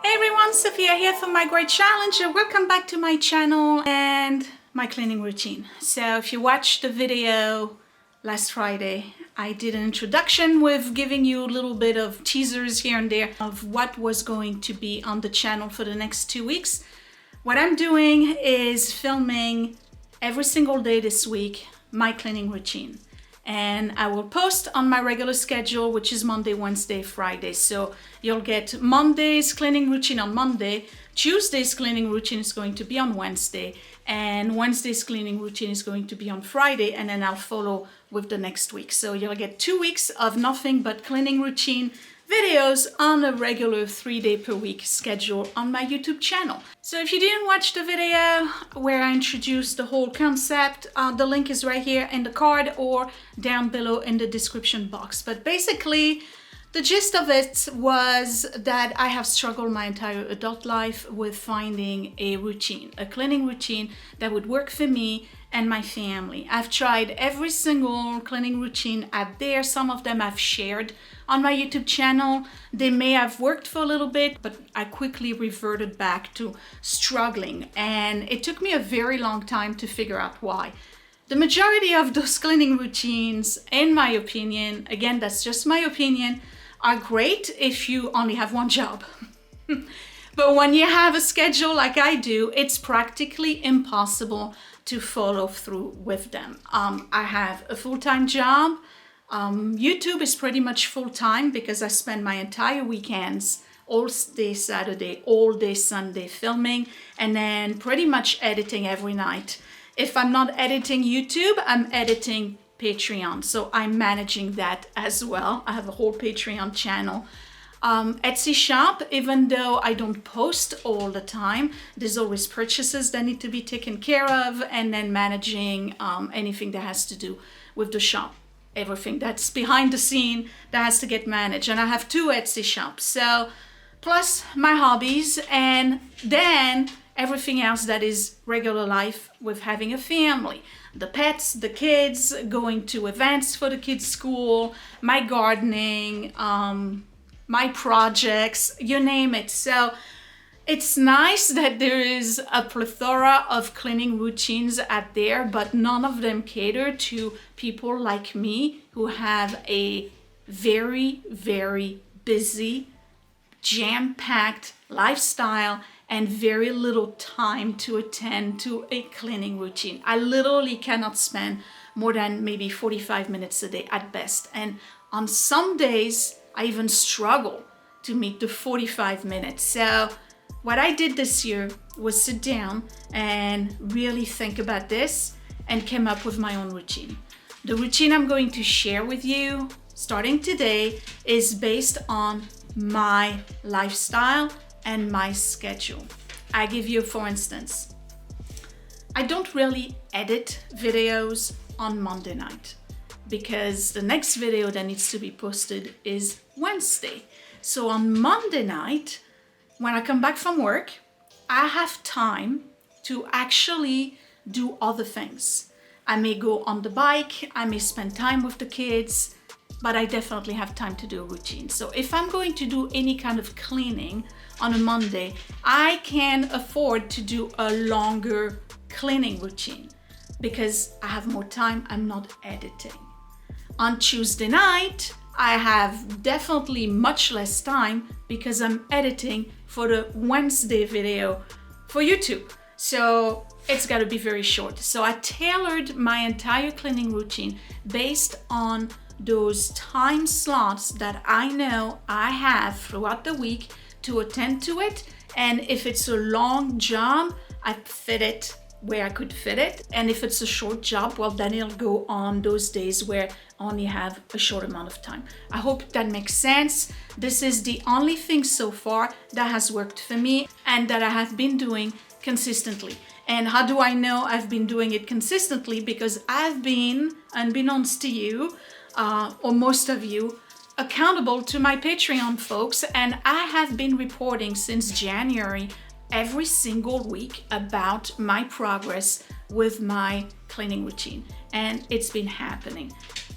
Hey everyone, Sophia here for My Great Challenge. Welcome back to my channel and my cleaning routine. So if you watched the video last Friday, I did an introduction with giving you a little bit of teasers here and there of what was going to be on the channel for the next 2 weeks. What I'm doing is filming every single day this week my cleaning routine. And I will post on my regular schedule, which is Monday, Wednesday, Friday. So you'll get Monday's cleaning routine on Monday, Tuesday's cleaning routine is going to be on Wednesday, and Wednesday's cleaning routine is going to be on Friday, and then I'll follow with the next week. So you'll get 2 weeks of nothing but cleaning routine videos on a regular 3-day per week schedule on my YouTube channel. So if you didn't watch the video where I introduced the whole concept, the link is right here in the card or down below in the description box. But basically, the gist of it was that I have struggled my entire adult life with finding a routine, a cleaning routine that would work for me and my family. I've tried every single cleaning routine out there. Some of them I've shared on my YouTube channel. They may have worked for a little bit, but I quickly reverted back to struggling. And it took me a very long time to figure out why. The majority of those cleaning routines, in my opinion, again, that's just my opinion, are great if you only have one job. But when you have a schedule like I do, it's practically impossible to follow through with them. I have a full-time job. YouTube is pretty much full-time because I spend my entire weekends, all day Saturday, all day Sunday filming, and then pretty much editing every night. If I'm not editing YouTube, I'm editing Patreon. So I'm managing that as well. I have a whole Patreon channel. Esty Shop, even though I don't post all the time, there's always purchases that need to be taken care of, and then managing anything that has to do with the shop. Everything that's behind the scene that has to get managed. And I have 2 Esty shops. So plus my hobbies, and then everything else that is regular life with having a family. The pets, the kids, going to events for the kids' school, my gardening, my projects, you name it. So it's nice that there is a plethora of cleaning routines out there, but none of them cater to people like me who have a very, very busy, jam-packed lifestyle and very little time to attend to a cleaning routine. I literally cannot spend more than maybe 45 minutes a day at best. And on some days, I even struggle to meet the 45 minutes. So what I did this year was sit down and really think about this and came up with my own routine. The routine I'm going to share with you starting today is based on my lifestyle and my schedule. I give you, for instance, I don't really edit videos on Monday night because the next video that needs to be posted is Wednesday. So on Monday night, when I come back from work, I have time to actually do other things. I may go on the bike, I may spend time with the kids, but I definitely have time to do a routine. So if I'm going to do any kind of cleaning on a Monday, I can afford to do a longer cleaning routine because I have more time, I'm not editing. On Tuesday night, I have definitely much less time because I'm editing for the Wednesday video for YouTube. So it's got to be very short. So I tailored my entire cleaning routine based on those time slots that I know I have throughout the week to attend to it. And if it's a long job, I fit it where I could fit it. And if it's a short job, well, then it'll go on those days where I only have a short amount of time. I hope that makes sense. This is the only thing so far that has worked for me and that I have been doing consistently. And how do I know I've been doing it consistently? Because I've been, unbeknownst to you, or most of you, accountable to my Patreon folks, and I have been reporting since January every single week about my progress with my cleaning routine, and it's been happening.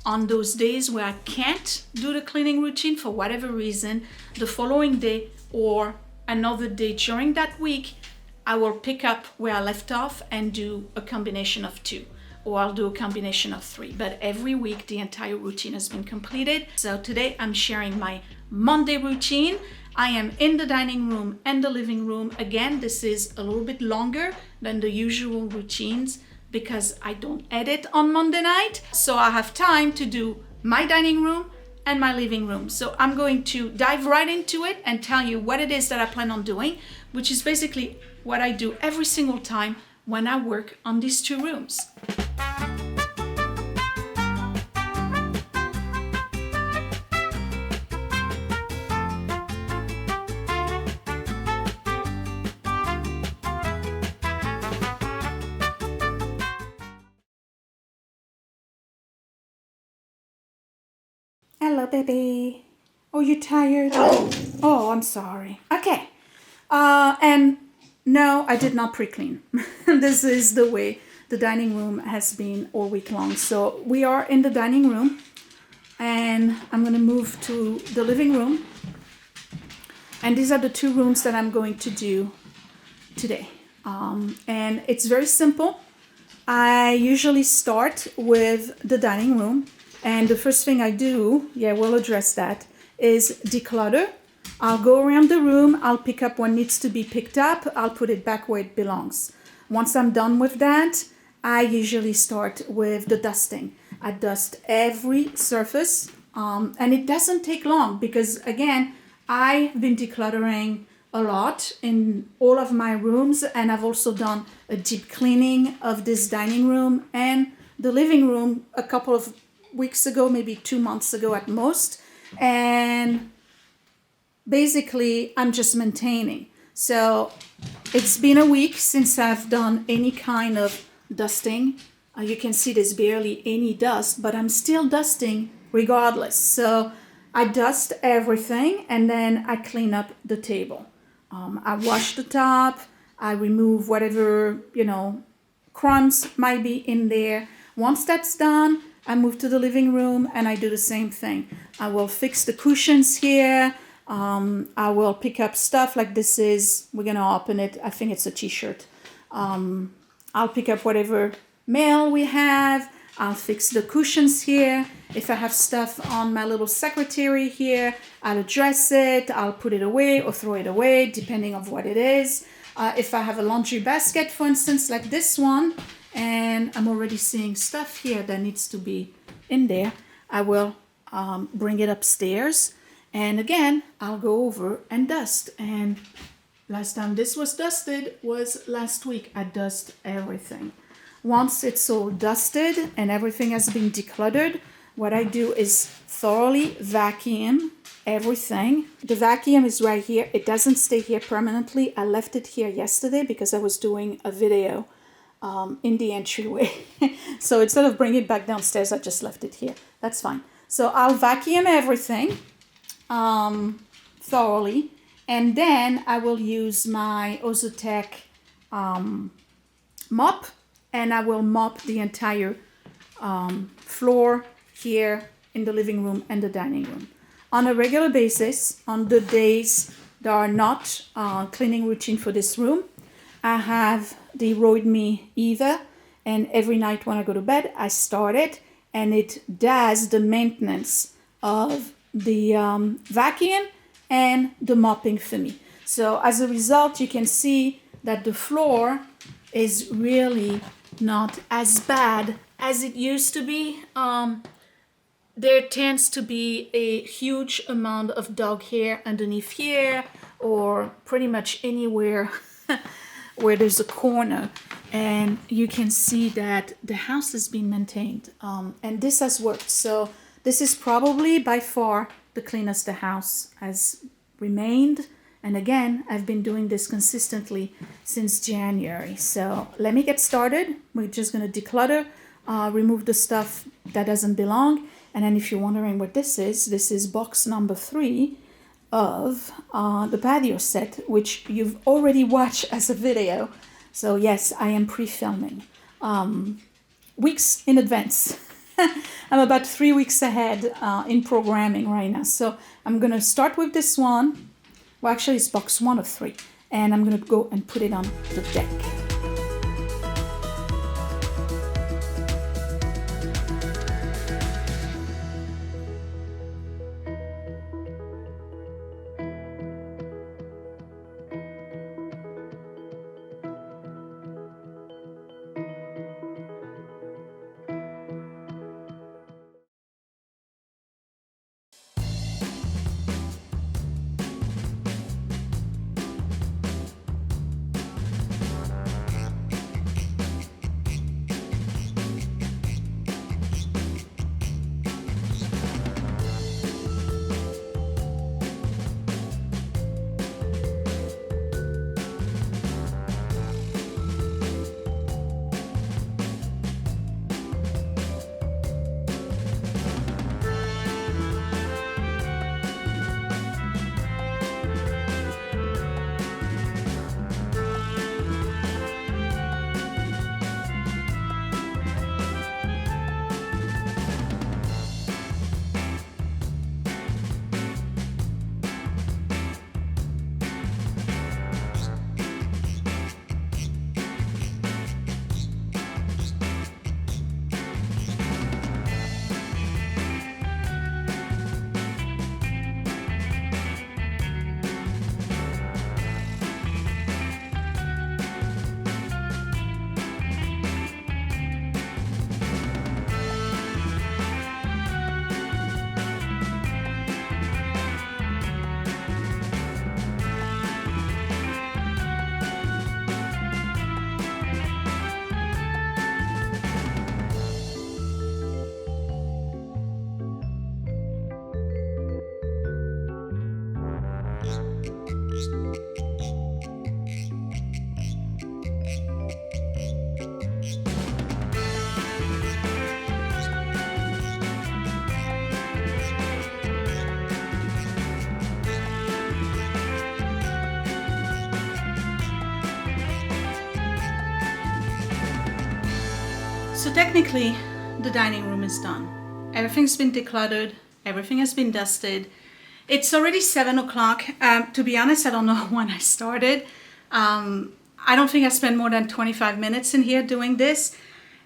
On those days where I can't do the cleaning routine for whatever reason, the following day or another day during that week, I will pick up where I left off and do a combination of 2, or I'll do a combination of 3. But every week the entire routine has been completed. So today I'm sharing my Monday routine. I am in the dining room and the living room. Again, this is a little bit longer than the usual routines because I don't edit on Monday night. So I have time to do my dining room and my living room. So I'm going to dive right into it and tell you what it is that I plan on doing, which is basically what I do every single time when I work on these 2 rooms. Hello, baby. Oh, you tired? Oh, I'm sorry. Okay. And no, I did not pre-clean. This is the way the dining room has been all week long. So we are in the dining room and I'm going to move to the living room. And these are the 2 rooms that I'm going to do today. And it's very simple. I usually start with the dining room. And the first thing I do, we'll address that, is declutter. I'll go around the room, I'll pick up what needs to be picked up, I'll put it back where it belongs. Once I'm done with that, I usually start with the dusting. I dust every surface, and it doesn't take long because, again, I've been decluttering a lot in all of my rooms, and I've also done a deep cleaning of this dining room and the living room a couple of weeks ago, maybe 2 months ago at most. And basically I'm just maintaining. So it's been a week since I've done any kind of dusting. You can see there's barely any dust, but I'm still dusting regardless. So I dust everything and then I clean up the table. I wash the top, I remove whatever, crumbs might be in there. Once that's done, I move to the living room and I do the same thing. I will fix the cushions here. I will pick up stuff like this is, we're going to open it. I think it's a t-shirt. I'll pick up whatever mail we have. I'll fix the cushions here. If I have stuff on my little secretary here, I'll address it. I'll put it away or throw it away, depending on what it is. If I have a laundry basket, for instance, like this one, and I'm already seeing stuff here that needs to be in there, I will bring it upstairs. And again, I'll go over and dust. And last time this was dusted was last week. I dust everything. Once it's all dusted and everything has been decluttered, what I do is thoroughly vacuum everything. The vacuum is right here. It doesn't stay here permanently. I left it here yesterday because I was doing a video in the entryway. So instead of bringing it back downstairs, I just left it here. That's fine. So I'll vacuum everything thoroughly, and then I will use my Ozotec mop, and I will mop the entire floor here in the living room and the dining room. On a regular basis, on the days that are not cleaning routine for this room, I have the Rode Me Eva, and every night when I go to bed, I start it, and it does the maintenance of the vacuum and the mopping for me. So as a result, you can see that the floor is really not as bad as it used to be. There tends to be a huge amount of dog hair underneath here, or pretty much anywhere where there's a corner, and you can see that the house has been maintained, and this has worked. So this is probably by far the cleanest the house has remained. And again, I've been doing this consistently since January. So let me get started. We're just going to declutter, remove the stuff that doesn't belong. And then if you're wondering what this is box number 3 of the patio set, which you've already watched as a video. So yes, I am pre-filming weeks in advance. I'm about 3 weeks ahead in programming right now. So I'm going to start with this one. Well, actually it's box 1 of 3. And I'm gonna go and put it on the deck. So technically, the dining room is done. Everything's been decluttered, everything has been dusted. It's already 7 o'clock. To be honest, I don't know when I started. I don't think I spent more than 25 minutes in here doing this,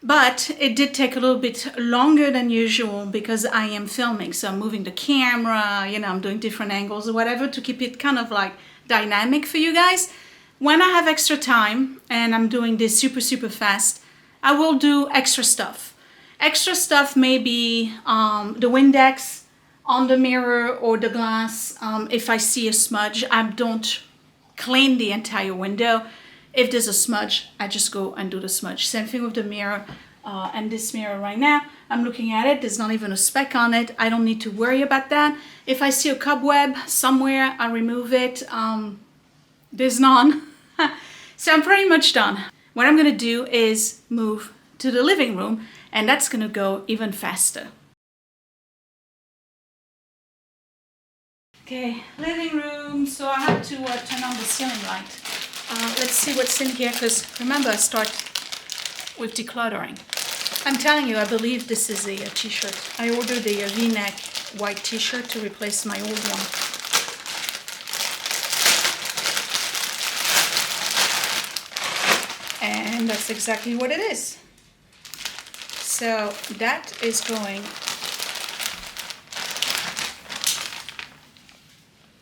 but it did take a little bit longer than usual because I am filming. So I'm moving the camera, you know, I'm doing different angles or whatever to keep it kind of like dynamic for you guys. When I have extra time and I'm doing this super fast, I will do extra stuff. Extra stuff may be the Windex on the mirror or the glass. If I see a smudge, I don't clean the entire window. If there's a smudge, I just go and do the smudge. Same thing with the mirror and this mirror right now. I'm looking at it, there's not even a speck on it. I don't need to worry about that. If I see a cobweb somewhere, I remove it. There's none. So I'm pretty much done. What I'm gonna do is move to the living room, and that's gonna go even faster. Okay, living room. So I have to turn on the ceiling light. Let's see what's in here, because remember I start with decluttering. I'm telling you, I believe this is a t-shirt. I ordered a V-neck white t-shirt to replace my old one. And that's exactly what it is. So that is going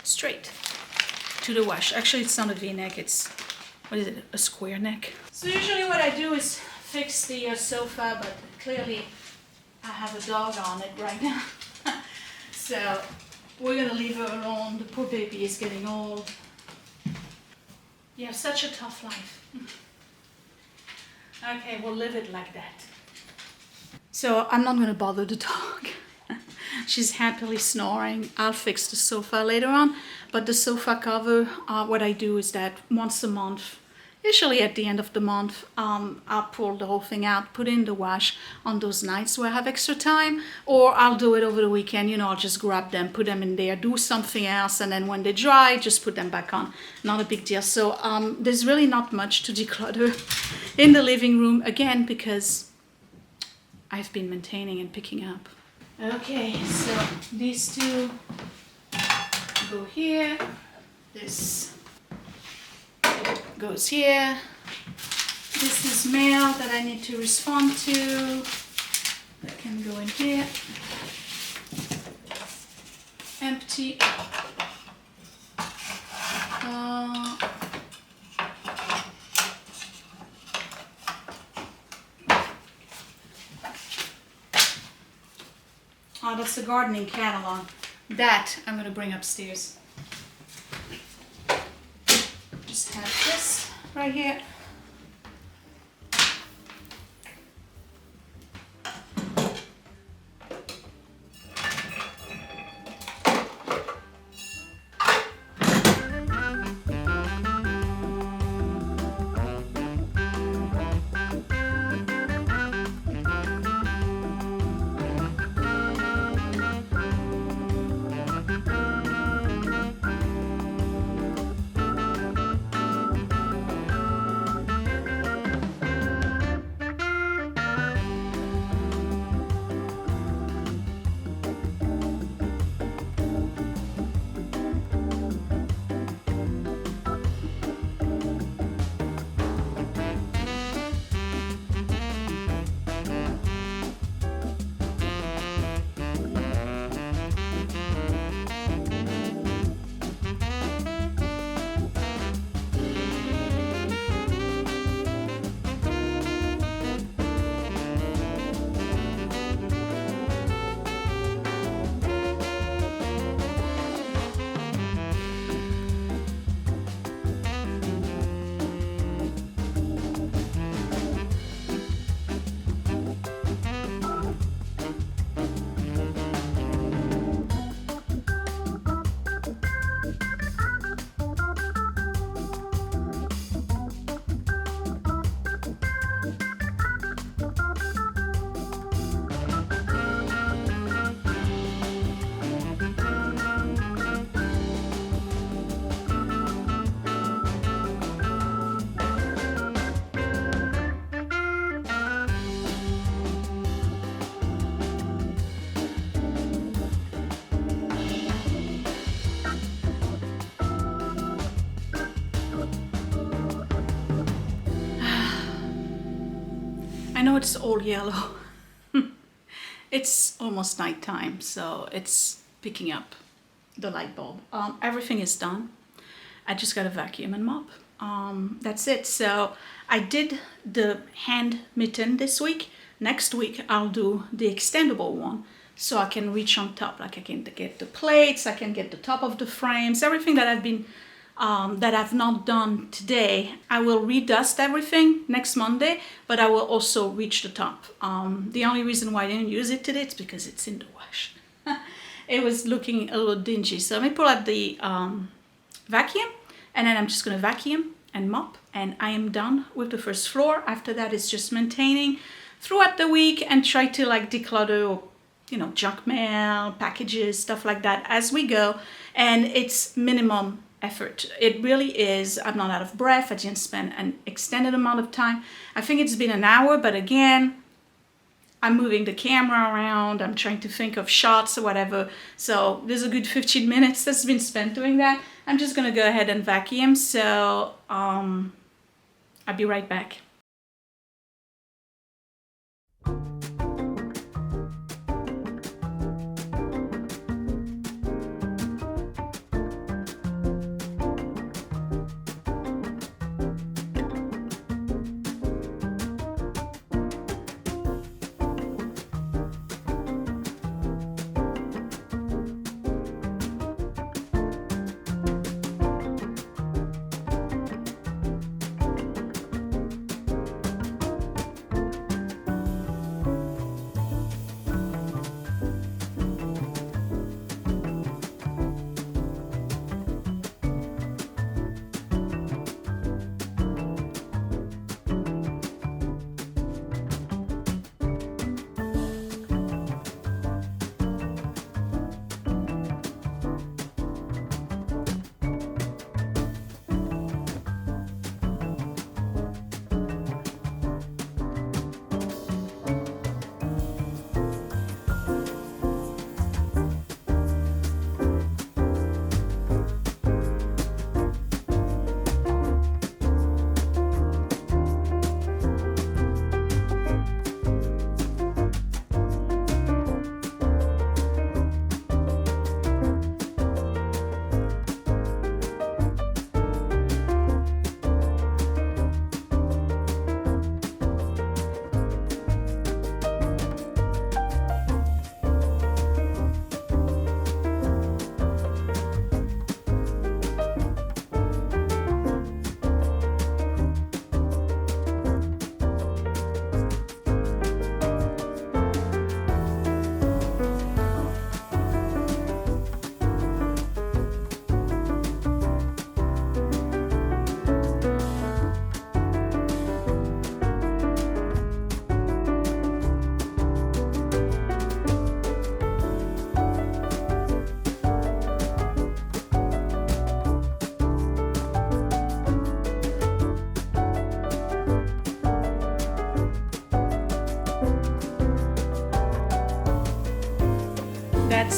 straight to the wash. Actually, it's not a V-neck, it's, what is it, a square neck. So usually what I do is fix the sofa, but clearly I have a dog on it right now. So we're gonna leave her alone. The poor baby is getting old. You have such a tough life. Okay, we'll live it like that. So I'm not gonna bother the dog. She's happily snoring. I'll fix the sofa later on, but the sofa cover, what I do is that once a month, usually at the end of the month, I'll pull the whole thing out, put it in the wash on those nights where I have extra time, or I'll do it over the weekend. You know, I'll just grab them, put them in there, do something else, and then when they dry, just put them back on. Not a big deal. So there's really not much to declutter in the living room, again, because I've been maintaining and picking up. Okay, so these two go here. This goes here. This is mail that I need to respond to. That can go in here. Empty. Oh, that's the gardening catalog. That I'm going to bring upstairs. Just have this right here. I know it's all yellow. It's almost nighttime, so it's picking up the light bulb. Everything is done. I just got to vacuum and mop. That's it. So I did the hand mitten this week. Next week I'll do the extendable one, so I can reach on top. Like I can get the plates, I can get the top of the frames, everything that I've not done today. I will redust everything next Monday, but I will also reach the top. The only reason why I didn't use it today is because it's in the wash. It was looking a little dingy. So let me pull out the vacuum, and then I'm just going to vacuum and mop, and I am done with the first floor. After that, it's just maintaining throughout the week and try to like declutter, or junk mail, packages, stuff like that as we go. And it's minimum effort. It really is. I'm not out of breath. I didn't spend an extended amount of time. I think it's been an hour, but again, I'm moving the camera around. I'm trying to think of shots or whatever. So there's a good 15 minutes that's been spent doing that. I'm just gonna go ahead and vacuum. So I'll be right back.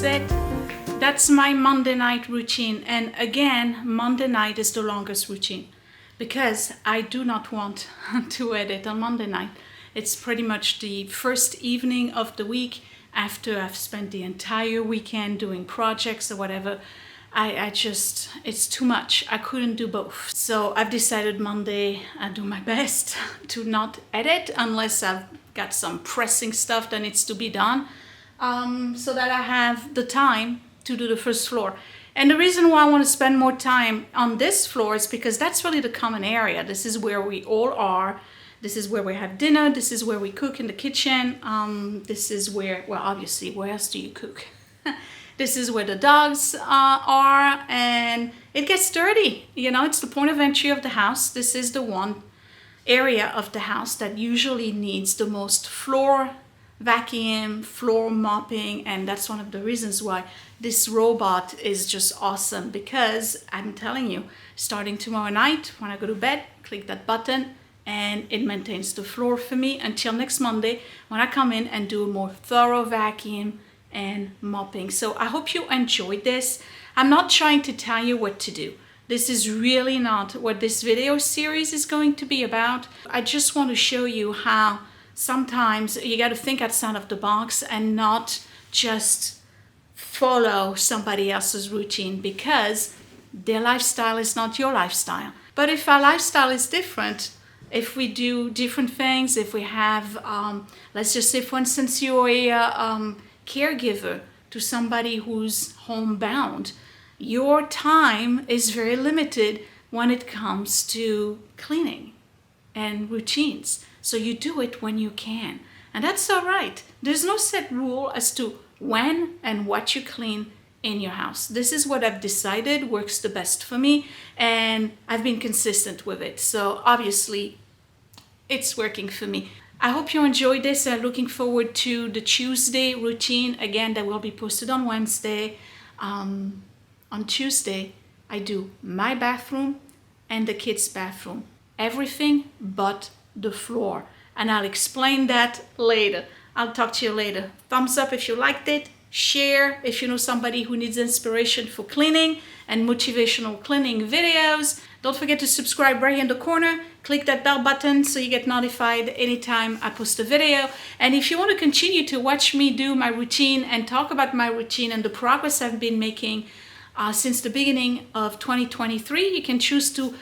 that's it. That's my Monday night routine. And again, Monday night is the longest routine because I do not want to edit on Monday night. It's pretty much the first evening of the week after I've spent the entire weekend doing projects or whatever. I just, it's too much. I couldn't do both. So I've decided Monday I do my best to not edit unless I've got some pressing stuff that needs to be done, so that I have the time to do the first floor. And the reason why I want to spend more time on this floor is because that's really the common area. This is where we all are. This is where we have dinner. This is where we cook in the kitchen. This is where, well, obviously, where else do you cook? This is where the dogs are, and it gets dirty. You know, it's the point of entry of the house. This is the one area of the house that usually needs the most floor vacuum, floor mopping, and that's one of the reasons why this robot is just awesome, because I'm telling you, starting tomorrow night when I go to bed, click that button and it maintains the floor for me until next Monday when I come in and do a more thorough vacuum and mopping. So I hope you enjoyed this. I'm not trying to tell you what to do. This is really not what this video series is going to be about. I just want to show you how sometimes you got to think outside of the box and not just follow somebody else's routine, because their lifestyle is not your lifestyle. But if our lifestyle is different, if we do different things, if we have, let's just say, for instance, you're a caregiver to somebody who's homebound, your time is very limited when it comes to cleaning and routines. So you do it when you can. And that's all right. There's no set rule as to when and what you clean in your house. This is what I've decided works the best for me, and I've been consistent with it. So obviously it's working for me. I hope you enjoyed this. I'm looking forward to the Tuesday routine. Again, that will be posted on Wednesday. On Tuesday, I do my bathroom and the kids' bathroom. Everything but the floor. And I'll explain that later. I'll talk to you later. Thumbs up if you liked it. Share if you know somebody who needs inspiration for cleaning and motivational cleaning videos. Don't forget to subscribe right in the corner. Click that bell button so you get notified anytime I post a video. And if you want to continue to watch me do my routine and talk about my routine and the progress I've been making since the beginning of 2023, you can choose to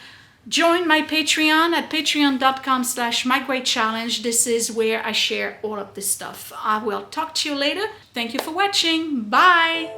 join my Patreon at patreon.com/mygreatchallenge. This is where I share all of this stuff. I will talk to you later. Thank you for watching. Bye.